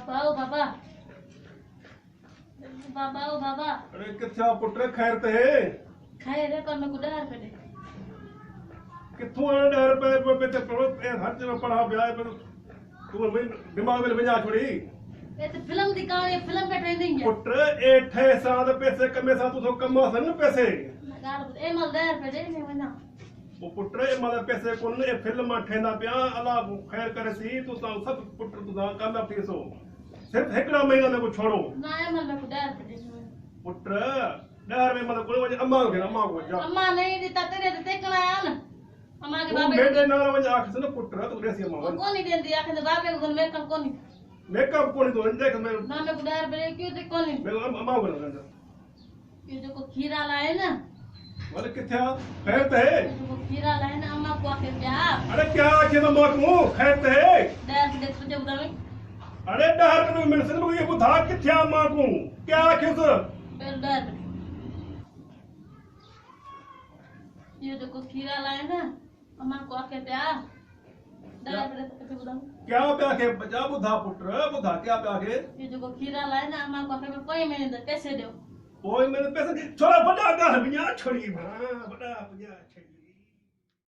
बाबा ओ बाबा बाबा ओ बाबा। अरे किथे पुत्र खैर ते खैर है पर मैं गुडार पे किथों आने डर पे ते पढ़ो हर जगह पढ़ा ब्याह पर तू दिमाग में बजा छोड़ी ये तो फिल्म दी कहानी फिल्म पे ट्रेंडिंग है पुत्र एठे साद पैसे कमे सा तू तो कमा सन पैसे गाल ए मलदार पे दे ने वना वो पुत्र ए माला पैसे कोन ए फिल्म ठेंदा पिया अल्लाह खैर करे सी तू ता सब पुत्र तू दा कामयाब थी सो सिर्फ एकड़ा महीना में को छोड़ो ना ए मल में गुडार पे दे पुत्र डर में मतलब कोई वजह अम्मा को जा अम्मा नहीं दी तेरे ते देखना आया ना अम्मा के तू बाबे मेरे नाल वजह आख से पुत्र तू देसी अम्मा कौन नहीं देंदी आखे बाबे को मेकअप कौन मेकअप कोनी तो देख मैं ना मैं गुडार पे क्यों दे कौन मैं अम्मा को ना ये जो को खीरा लाए ना वाले किथे खैर ते जो को खीरा लाए ना अम्मा को आके प्यार अरे क्या आखे तो मां को खैर ते डर से देख तुझे बतावे अरे डर में मेरे से ये बुधा किथे मां को क्या आखे उस बेल डर ये जो को खीरा लाए ना अम्मा को आके प्यार डर पे तुझे बतावे क्या पे आखे बचा बुधा पुत्र बुधा क्या पे आखे ये जो को खीरा लाए ना अम्मा को आके कोई मैंने दे कैसे दो कोई मैंने पैसे छोड़ा बड़ा घर बिया छोड़ी बड़ा बड़ा बिया छोड़ी